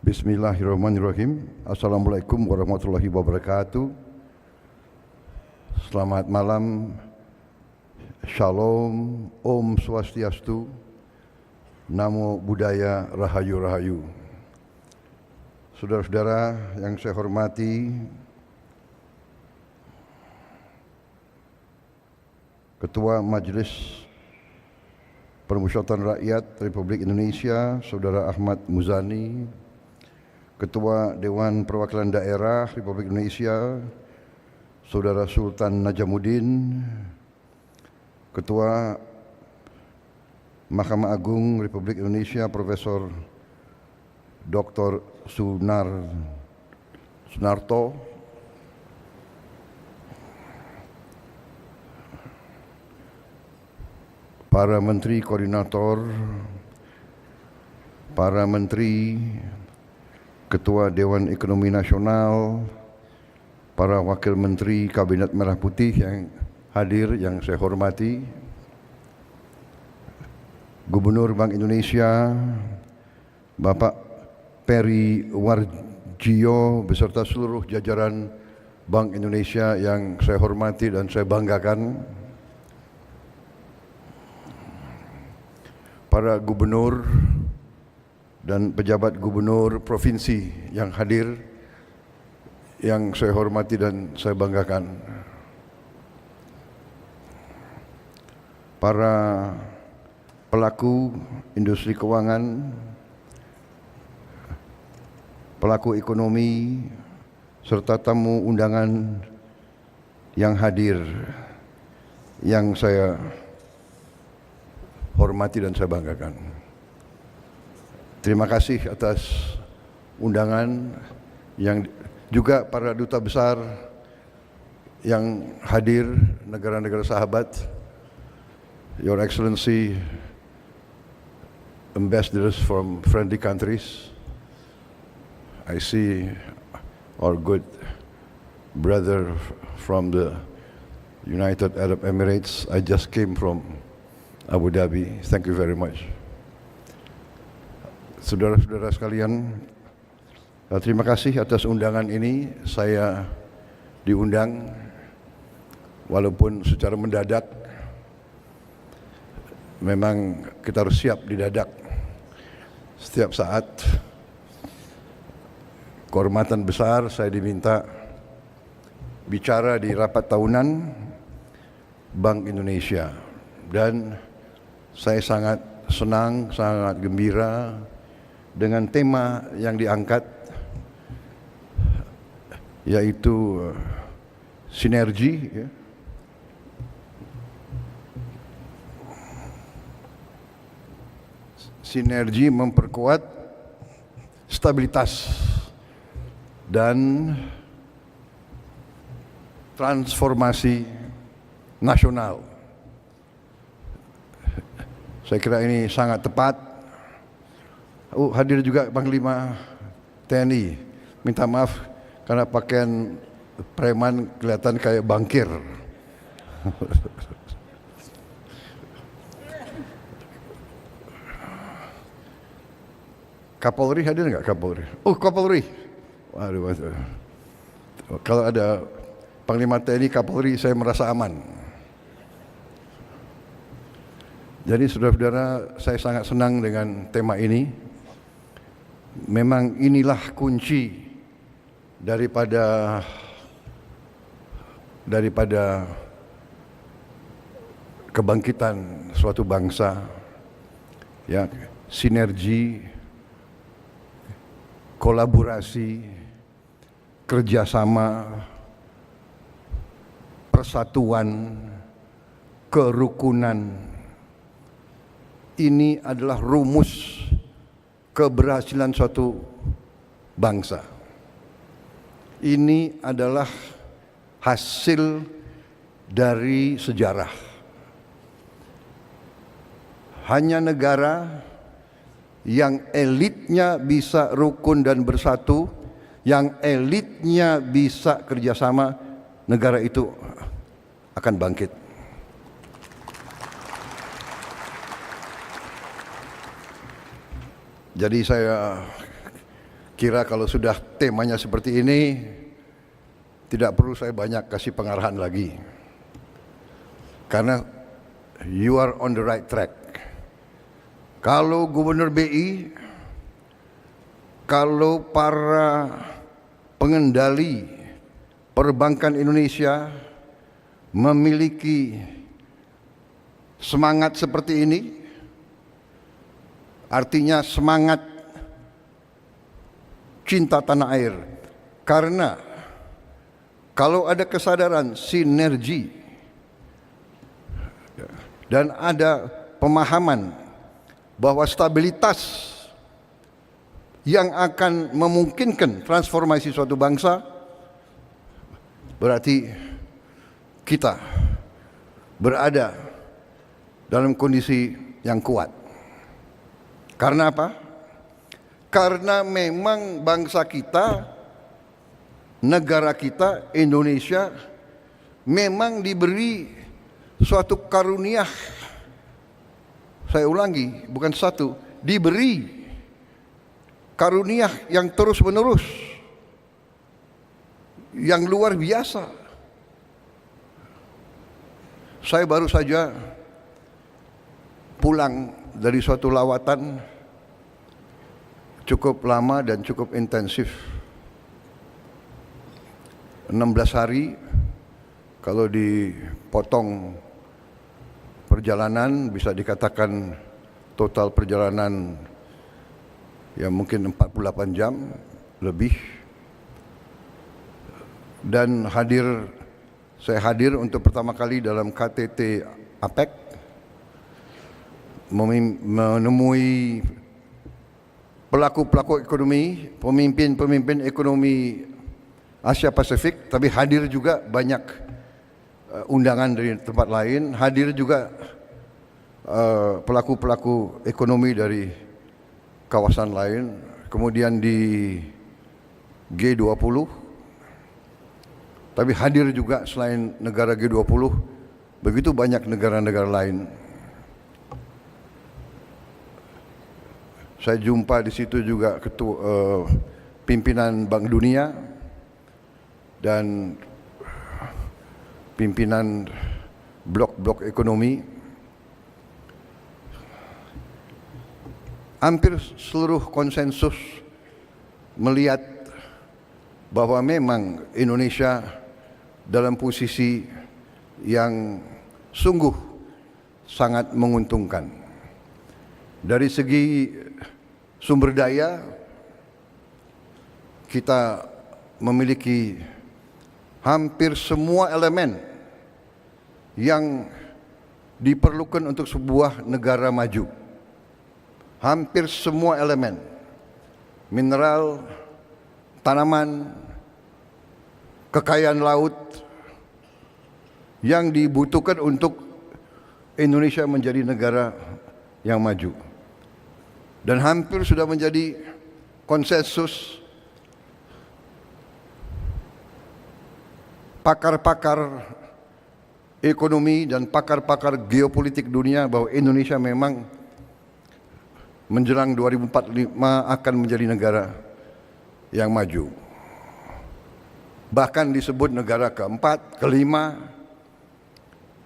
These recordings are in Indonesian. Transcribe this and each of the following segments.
Bismillahirrahmanirrahim. Assalamualaikum warahmatullahi wabarakatuh. Selamat malam. Shalom, Om Swastiastu, Namo Buddhaya, Rahayu Rahayu. Saudara-saudara yang saya hormati, Ketua Majelis Permusyawaratan Rakyat Republik Indonesia, Saudara Ahmad Muzani, Ketua Dewan Perwakilan Daerah Republik Indonesia, Saudara Sultan Najamuddin, Ketua Mahkamah Agung Republik Indonesia Profesor Dr. Sunarto, para Menteri Koordinator, para Menteri, Ketua Dewan Ekonomi Nasional, para Wakil Menteri Kabinet Merah Putih yang hadir yang saya hormati, Gubernur Bank Indonesia, Bapak Peri Warjio beserta seluruh jajaran Bank Indonesia yang saya hormati dan saya banggakan, para gubernur dan pejabat gubernur provinsi yang hadir yang saya hormati dan saya banggakan, para pelaku industri keuangan, pelaku ekonomi, serta tamu undangan yang hadir yang saya hormati dan saya banggakan. Terima kasih atas undangan, yang juga para duta besar yang hadir, negara-negara sahabat, Your Excellency, ambassadors from friendly countries. I see our good brother from the United Arab Emirates. I just came from Abu Dhabi. Thank you very much. Saudara-saudara sekalian, terima kasih atas undangan ini. Saya diundang walaupun secara mendadak. Memang kita harus siap didadak setiap saat. Kehormatan besar saya diminta bicara di rapat tahunan Bank Indonesia, dan saya sangat senang, sangat gembira dengan tema yang diangkat, yaitu sinergi, ya. Sinergi memperkuat stabilitas dan transformasi nasional. Saya kira ini sangat tepat. Hadir juga Panglima TNI. Minta maaf karena pakaian preman kelihatan kayak bankir. Kapolri hadir nggak, Kapolri? Oh, Kapolri. Waduh. Kalau ada Panglima TNI, Kapolri, saya merasa aman. Jadi saudara-saudara, saya sangat senang dengan tema ini. Memang inilah kunci daripada kebangkitan suatu bangsa, ya, sinergi, kolaborasi, kerjasama, persatuan, kerukunan. Ini adalah rumus keberhasilan suatu bangsa. Ini adalah hasil dari sejarah. Hanya negara yang elitnya bisa rukun dan bersatu, yang elitnya bisa kerjasama, negara itu akan bangkit. Jadi saya kira kalau sudah temanya seperti ini, tidak perlu saya banyak kasih pengarahan lagi. Karena you are on the right track. Kalau Gubernur BI, kalau para pengendali perbankan Indonesia memiliki semangat seperti ini, artinya semangat cinta tanah air. Karena kalau ada kesadaran sinergi dan ada pemahaman bahwa stabilitas yang akan memungkinkan transformasi suatu bangsa, berarti kita berada dalam kondisi yang kuat. Karena apa? Karena memang bangsa kita, negara kita, Indonesia, memang diberi suatu karunia. Saya ulangi, bukan satu, diberi karunia yang terus menerus, yang luar biasa. Saya baru saja pulang dari suatu lawatan cukup lama dan cukup intensif, 16 hari. Kalau dipotong perjalanan bisa dikatakan total perjalanan ya mungkin 48 jam lebih. Dan saya hadir untuk pertama kali dalam KTT APEC, menemui pelaku-pelaku ekonomi, pemimpin-pemimpin ekonomi Asia Pasifik, tapi hadir juga banyak undangan dari tempat lain, hadir juga pelaku-pelaku ekonomi dari kawasan lain, kemudian di G20, tapi hadir juga selain negara G20, begitu banyak negara-negara lain. Saya jumpa di situ juga pimpinan Bank Dunia dan pimpinan blok-blok ekonomi. Hampir seluruh konsensus melihat bahwa memang Indonesia dalam posisi yang sungguh sangat menguntungkan. Dari segi sumber daya, kita memiliki hampir semua elemen yang diperlukan untuk sebuah negara maju. Hampir semua elemen, mineral, tanaman, kekayaan laut yang dibutuhkan untuk Indonesia menjadi negara yang maju. Dan hampir sudah menjadi konsensus pakar-pakar ekonomi dan pakar-pakar geopolitik dunia bahwa Indonesia memang menjelang 2045 akan menjadi negara yang maju. Bahkan disebut negara keempat, kelima,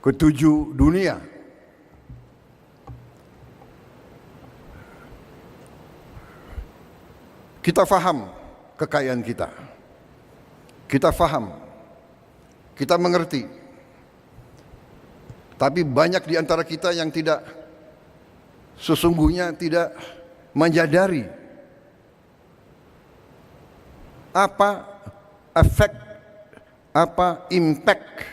ketujuh dunia. Kita faham kekayaan kita. Kita faham. Kita mengerti. Tapi banyak di antara kita yang sesungguhnya tidak menyadari apa efek, apa impact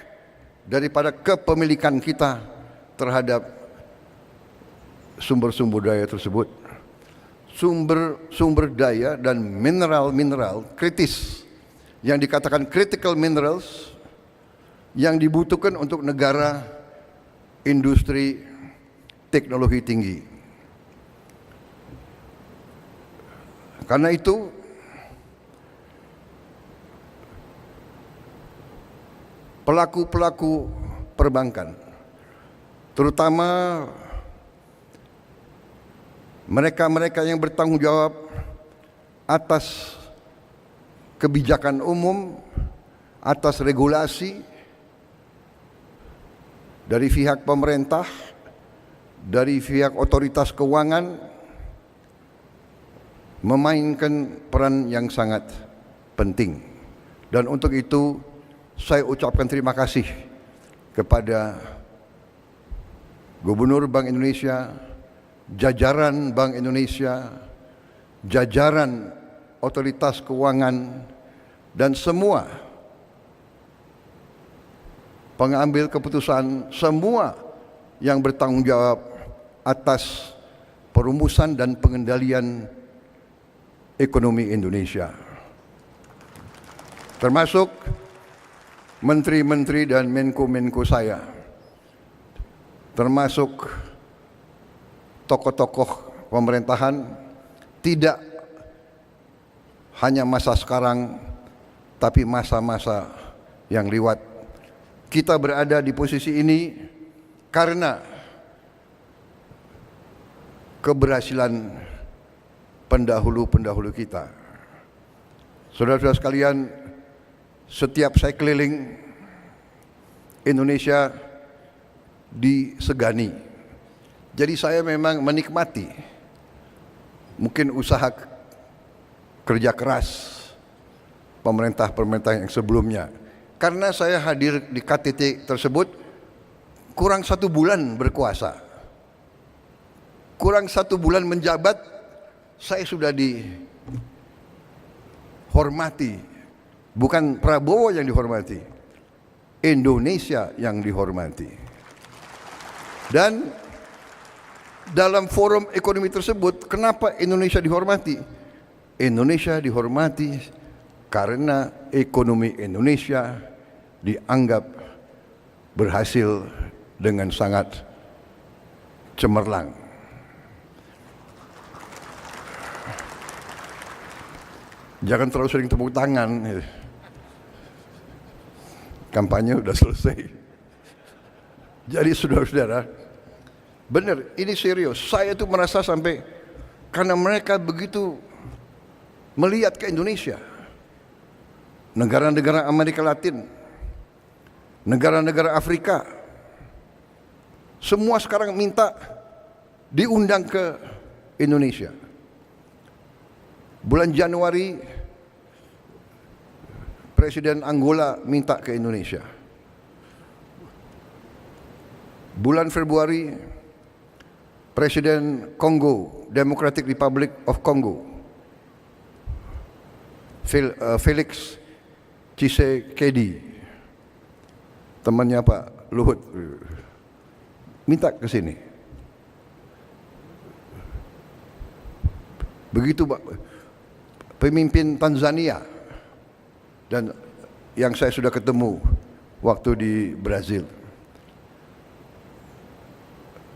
daripada kepemilikan kita terhadap sumber-sumber daya tersebut. Sumber daya dan mineral-mineral kritis yang dikatakan critical minerals yang dibutuhkan untuk negara industri teknologi tinggi. Karena itu pelaku-pelaku perbankan, terutama mereka-mereka yang bertanggung jawab atas kebijakan umum, atas regulasi dari pihak pemerintah, dari pihak otoritas keuangan, memainkan peran yang sangat penting. Dan untuk itu saya ucapkan terima kasih kepada Gubernur Bank Indonesia, jajaran Bank Indonesia, jajaran otoritas keuangan, dan semua pengambil keputusan, semua yang bertanggung jawab atas perumusan dan pengendalian ekonomi Indonesia, termasuk menteri-menteri dan menko-menko saya, termasuk tokoh-tokoh pemerintahan, tidak hanya masa sekarang, tapi masa-masa yang lewat. Kita berada di posisi ini karena keberhasilan pendahulu-pendahulu kita. Saudara-saudara sekalian, setiap saya keliling Indonesia disegani. Jadi saya memang menikmati mungkin usaha kerja keras pemerintah-pemerintah yang sebelumnya. Karena saya hadir di KTT tersebut kurang 1 bulan berkuasa, kurang 1 bulan menjabat, saya sudah dihormati. Bukan Prabowo yang dihormati, Indonesia yang dihormati. Dan dalam forum ekonomi tersebut, kenapa Indonesia dihormati? Indonesia dihormati karena ekonomi Indonesia dianggap berhasil dengan sangat cemerlang. Jangan terlalu sering tepuk tangan. Kampanye sudah selesai. Jadi saudara-saudara, benar, ini serius. Saya tuh merasa sampai karena mereka begitu melihat ke Indonesia, negara-negara Amerika Latin, negara-negara Afrika, semua sekarang minta diundang ke Indonesia. Bulan Januari Presiden Angola minta ke Indonesia. Bulan Februari Presiden Kongo, Democratic Republic of Congo, Felix Tshisekedi, temannya Pak Luhut, minta ke sini. Begitu Pak, pemimpin Tanzania, dan yang saya sudah ketemu waktu di Brazil.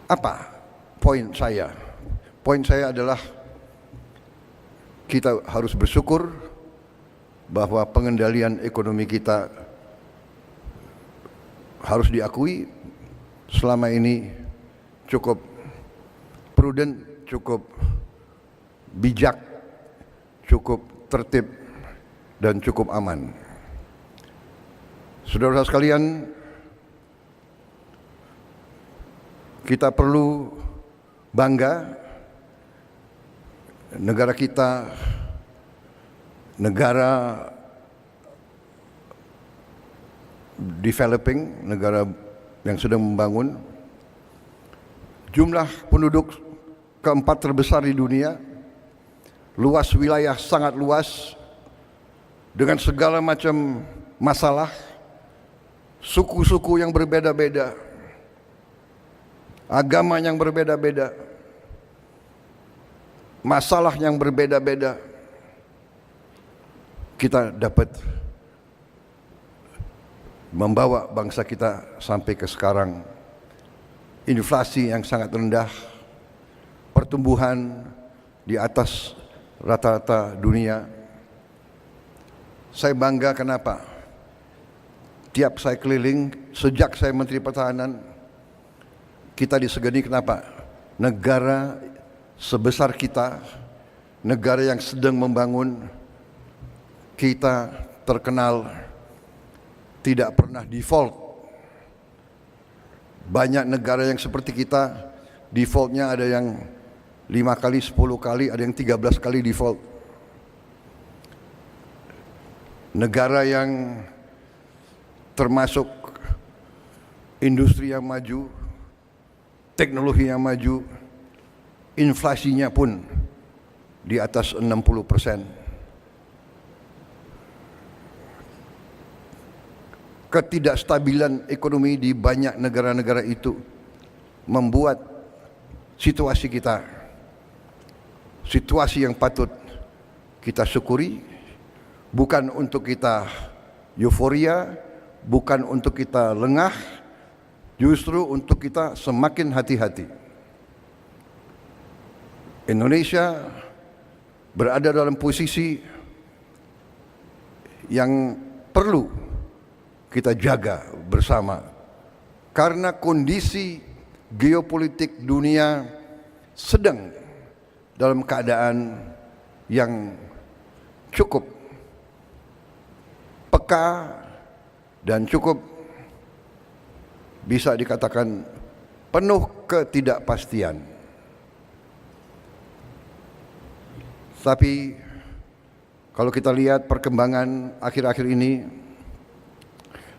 Apa poin saya? Poin saya adalah kita harus bersyukur bahwa pengendalian ekonomi kita harus diakui selama ini cukup prudent, cukup bijak, cukup tertib, dan cukup aman. Saudara-saudara sekalian, kita perlu bangga negara kita, negara developing, negara yang sedang membangun, jumlah penduduk keempat terbesar di dunia, luas wilayah sangat luas, dengan segala macam masalah, suku-suku yang berbeda-beda, agama yang berbeda-beda, masalah yang berbeda-beda. Kita dapat membawa bangsa kita sampai ke sekarang, inflasi yang sangat rendah, pertumbuhan di atas rata-rata dunia. Saya bangga kenapa? Tiap saya keliling, sejak saya Menteri Pertahanan, kita disegani kenapa? Negara sebesar kita, negara yang sedang membangun, kita terkenal tidak pernah default. Banyak negara yang seperti kita, defaultnya ada yang 5 kali, 10 kali, ada yang 13 kali default. Negara yang termasuk industri yang maju, teknologi yang maju, inflasinya pun di atas 60%. Ketidakstabilan ekonomi di banyak negara-negara itu membuat situasi kita, situasi yang patut kita syukuri, bukan untuk kita euforia, bukan untuk kita lengah, justru untuk kita semakin hati-hati. Indonesia berada dalam posisi yang perlu kita jaga bersama, karena kondisi geopolitik dunia sedang dalam keadaan yang cukup peka dan cukup bisa dikatakan penuh ketidakpastian. Tapi kalau kita lihat perkembangan akhir-akhir ini,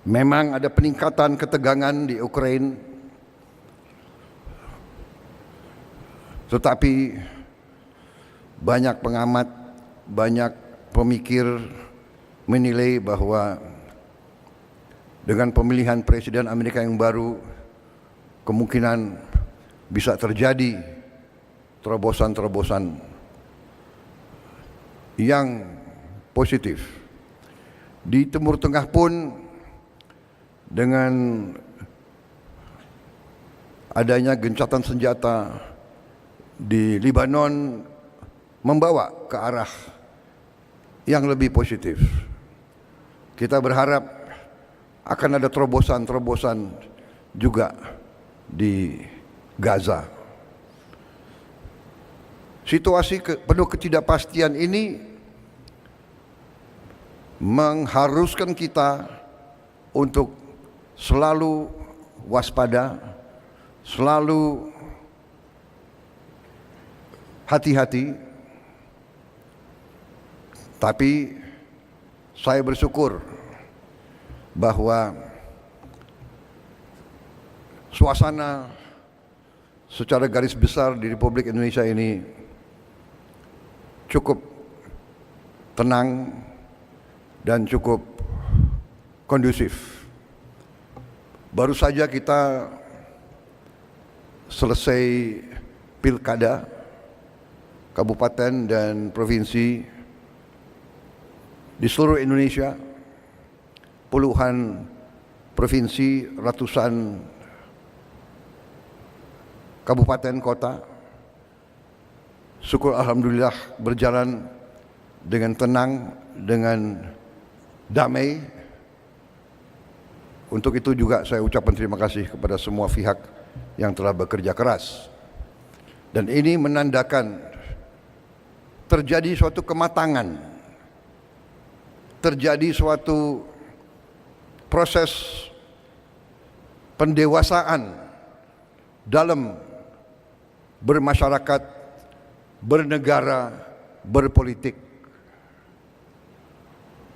memang ada peningkatan ketegangan di Ukraina, tetapi banyak pengamat, banyak pemikir menilai bahwa dengan pemilihan presiden Amerika yang baru, kemungkinan bisa terjadi terobosan-terobosan yang positif. Di Timur Tengah pun, dengan adanya gencatan senjata di Lebanon, membawa ke arah yang lebih positif. Kita berharap akan ada terobosan-terobosan juga di Gaza. Situasi penuh ketidakpastian ini mengharuskan kita untuk selalu waspada, selalu hati-hati. Tapi saya bersyukur bahwa suasana secara garis besar di Republik Indonesia ini cukup tenang dan cukup kondusif. Baru saja kita selesai pilkada kabupaten dan provinsi di seluruh Indonesia, puluhan provinsi, ratusan kabupaten kota. Syukur alhamdulillah berjalan dengan tenang, dengan damai. Untuk itu juga saya ucapkan terima kasih kepada semua pihak yang telah bekerja keras. Dan ini menandakan terjadi suatu kematangan, terjadi suatu proses pendewasaan dalam bermasyarakat, bernegara, berpolitik,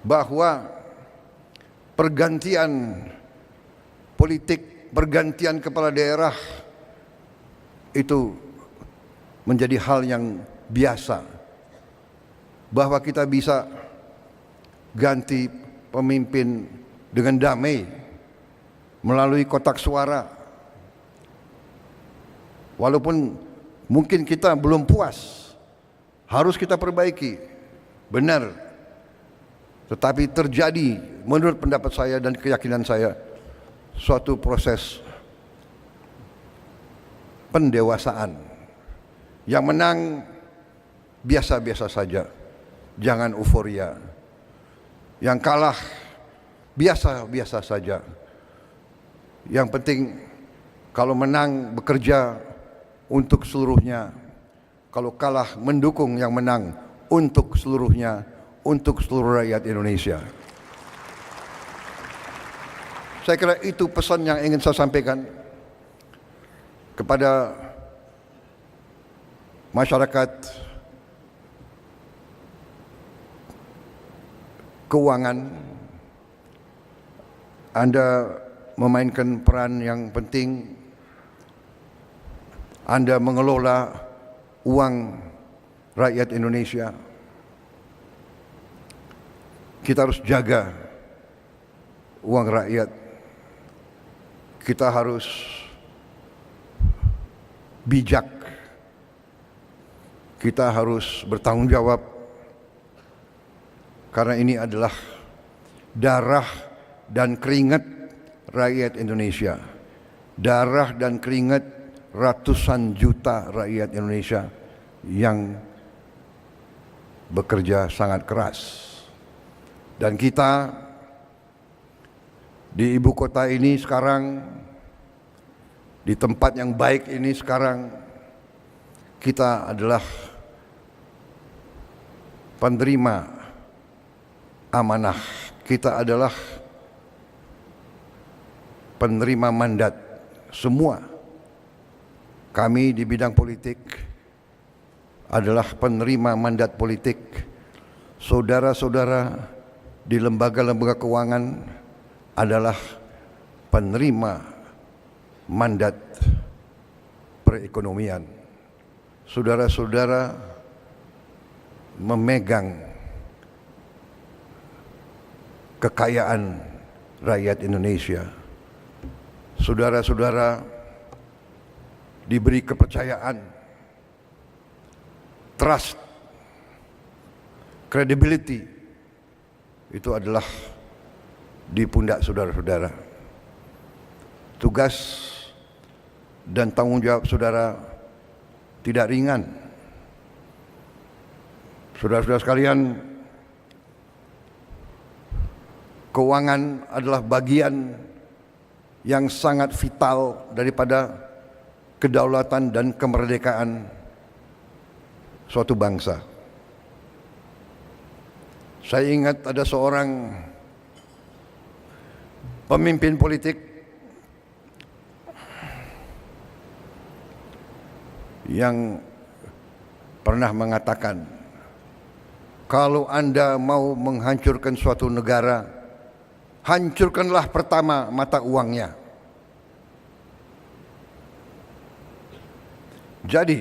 bahwa pergantian politik, pergantian kepala daerah itu menjadi hal yang biasa, bahwa kita bisa ganti pemimpin dengan damai melalui kotak suara. Walaupun mungkin kita belum puas, harus kita perbaiki, benar. Tetapi terjadi menurut pendapat saya dan keyakinan saya suatu proses pendewasaan. Yang menang biasa-biasa saja, jangan euforia. Yang kalah biasa-biasa saja. Yang penting kalau menang bekerja untuk seluruhnya, kalau kalah mendukung yang menang untuk seluruhnya, untuk seluruh rakyat Indonesia. Saya kira itu pesan yang ingin saya sampaikan kepada masyarakat keuangan. Anda memainkan peran yang penting. Anda mengelola uang rakyat Indonesia. Kita harus jaga uang rakyat. Kita harus bijak. Kita harus bertanggung jawab. Karena ini adalah darah dan keringat rakyat Indonesia. Darah dan keringat ratusan juta rakyat Indonesia yang bekerja sangat keras. Dan kita di ibu kota ini sekarang, di tempat yang baik ini sekarang, kita adalah penerima amanah. Kita adalah penerima mandat. Semua kami di bidang politik adalah penerima mandat politik. Saudara-saudara di lembaga-lembaga keuangan adalah penerima mandat perekonomian. Saudara-saudara memegang kekayaan rakyat Indonesia. Saudara-saudara diberi kepercayaan, trust, credibility, itu adalah di pundak saudara-saudara. Tugas dan tanggung jawab saudara tidak ringan. Saudara-saudara sekalian, keuangan adalah bagian yang sangat vital daripada kedaulatan dan kemerdekaan suatu bangsa. Saya ingat ada seorang pemimpin politik yang pernah mengatakan, kalau Anda mau menghancurkan suatu negara, hancurkanlah pertama mata uangnya. Jadi,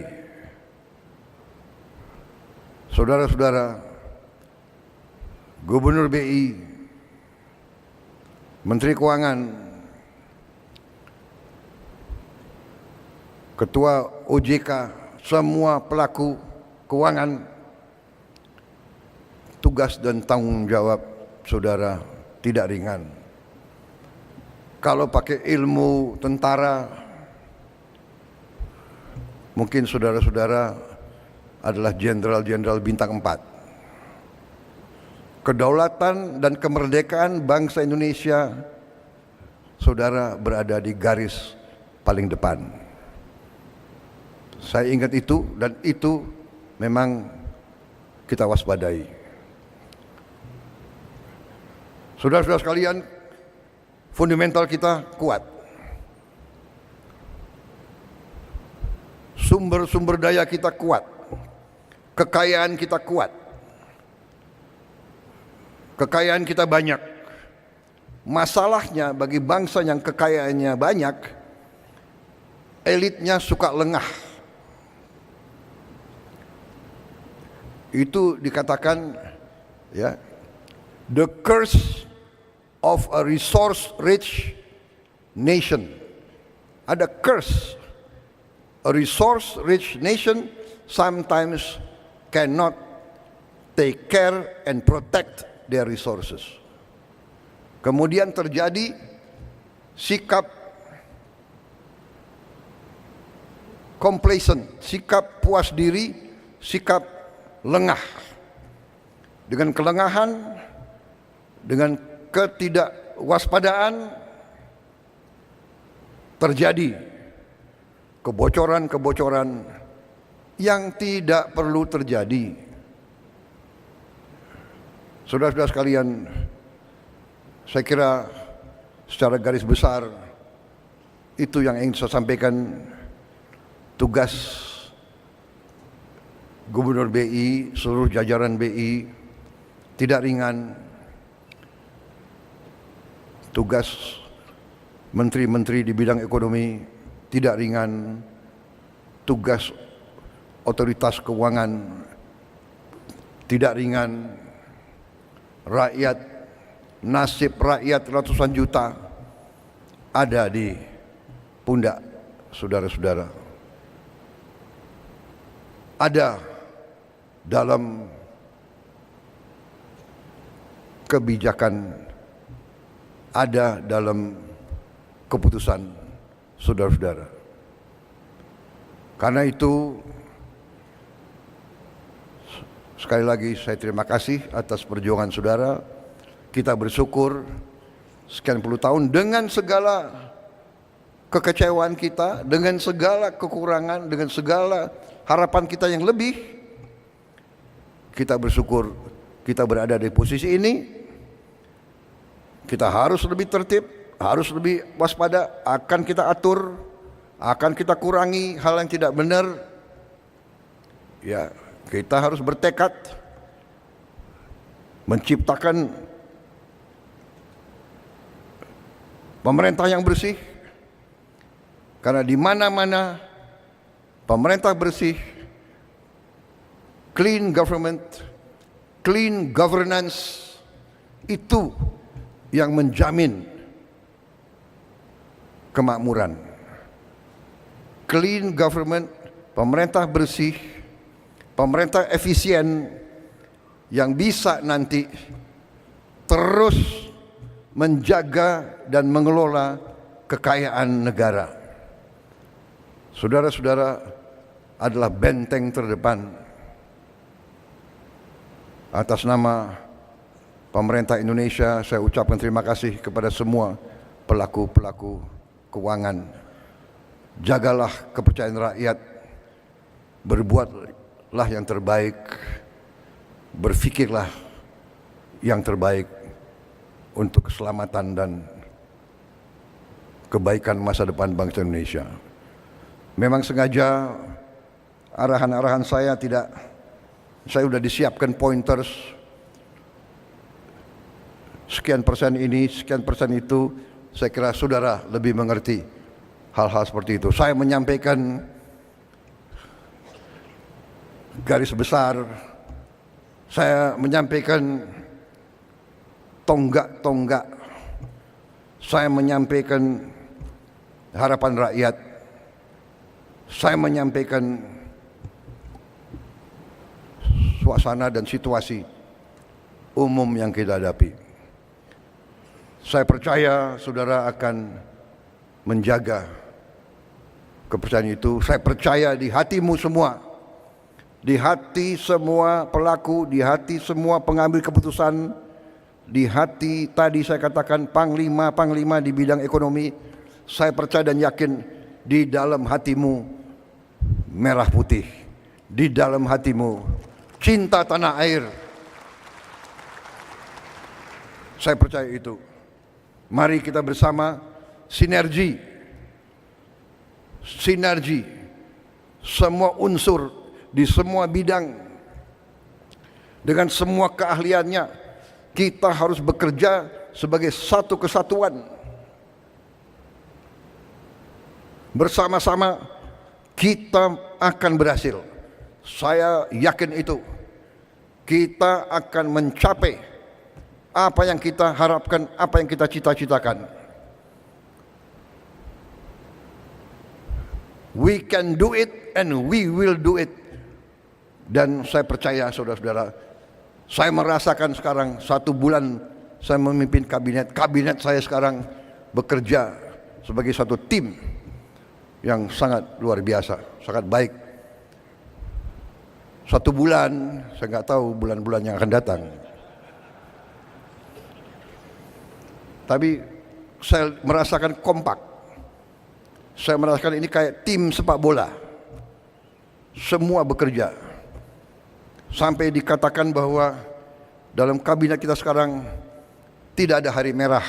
saudara-saudara, Gubernur BI, Menteri Keuangan, Ketua OJK, semua pelaku keuangan, tugas dan tanggung jawab saudara tidak ringan. Kalau pakai ilmu tentara, mungkin saudara-saudara adalah jenderal-jenderal bintang 4. Kedaulatan dan kemerdekaan bangsa Indonesia, saudara berada di garis paling depan. Saya ingat itu, dan itu memang kita waspadai. Saudara-saudara sekalian, fundamental kita kuat. Sumber-sumber daya kita kuat, kekayaan kita kuat, kekayaan kita banyak. Masalahnya bagi bangsa yang kekayaannya banyak, elitnya suka lengah. Itu dikatakan, ya, the curse of a resource-rich nation. Ada curse. A resource-rich nation sometimes cannot take care and protect their resources. Kemudian terjadi sikap complacent, sikap puas diri, sikap lengah. Dengan kelengahan, dengan ketidakwaspadaan, terjadi kebocoran-kebocoran yang tidak perlu terjadi. Saudara-saudara sekalian, saya kira secara garis besar itu yang ingin saya sampaikan. Tugas Gubernur BI, seluruh jajaran BI tidak ringan. Tugas menteri-menteri di bidang ekonomi tidak ringan. Tugas otoritas keuangan tidak ringan. Rakyat, nasib rakyat ratusan juta ada di pundak saudara-saudara. Ada dalam kebijakan, ada dalam keputusan saudara-saudara. Karena itu, sekali lagi saya terima kasih atas perjuangan saudara. Kita bersyukur sekian puluh tahun dengan segala kekecewaan kita, dengan segala kekurangan, dengan segala harapan kita yang lebih, kita bersyukur kita berada di posisi ini. Kita harus lebih tertib, harus lebih waspada, akan kita atur, akan kita kurangi hal yang tidak benar. Ya, kita harus bertekad menciptakan pemerintah yang bersih. Karena di mana-mana pemerintah bersih, clean government, clean governance, itu yang menjamin kemakmuran. Clean government, pemerintah bersih, pemerintah efisien yang bisa nanti terus menjaga dan mengelola kekayaan negara. Saudara-saudara adalah benteng terdepan. Atas nama pemerintah Indonesia, saya ucapkan terima kasih kepada semua pelaku-pelaku keuangan. Jagalah kepercayaan rakyat, berbuatlah yang terbaik, berfikirlah yang terbaik untuk keselamatan dan kebaikan masa depan bangsa Indonesia. Memang sengaja arahan-arahan saya sudah disiapkan pointers, sekian persen ini, sekian persen itu. Saya kira saudara lebih mengerti hal-hal seperti itu. Saya menyampaikan garis besar, saya menyampaikan tonggak-tonggak, saya menyampaikan harapan rakyat, saya menyampaikan suasana dan situasi umum yang kita hadapi. Saya percaya saudara akan menjaga kepercayaan itu. Saya percaya di hatimu semua, di hati semua pelaku, di hati semua pengambil keputusan, di hati tadi saya katakan panglima-panglima di bidang ekonomi. Saya percaya dan yakin di dalam hatimu merah putih, di dalam hatimu cinta tanah air. Saya percaya itu. Mari kita bersama sinergi semua unsur di semua bidang dengan semua keahliannya. Kita harus bekerja sebagai satu kesatuan. Bersama-sama kita akan berhasil. Saya yakin itu. Kita akan mencapai apa yang kita harapkan, apa yang kita cita-citakan. We can do it and we will do it. Dan saya percaya saudara-saudara, saya merasakan sekarang 1 bulan saya memimpin kabinet saya sekarang bekerja sebagai satu tim yang sangat luar biasa, sangat baik. 1 bulan, saya nggak tahu bulan-bulan yang akan datang. Tapi saya merasakan kompak. Saya merasakan ini kayak tim sepak bola. semua bekerja. Sampai dikatakan bahwa dalam kabinet kita sekarang tidak ada hari merah.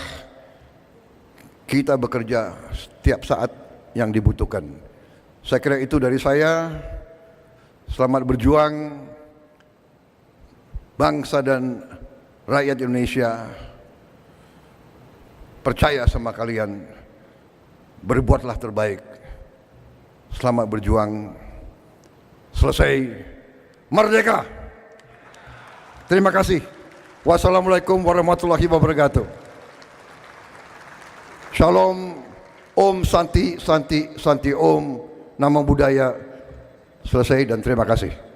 Kita bekerja setiap saat yang dibutuhkan. Saya kira itu dari saya. Selamat berjuang bangsa dan rakyat Indonesia. Percaya sama kalian. Berbuatlah terbaik. Selamat berjuang. Selesai. Merdeka. Terima kasih. Wassalamualaikum warahmatullahi wabarakatuh. Shalom. Om Santi, Santi, Santi Om. Nama budaya selesai dan terima kasih.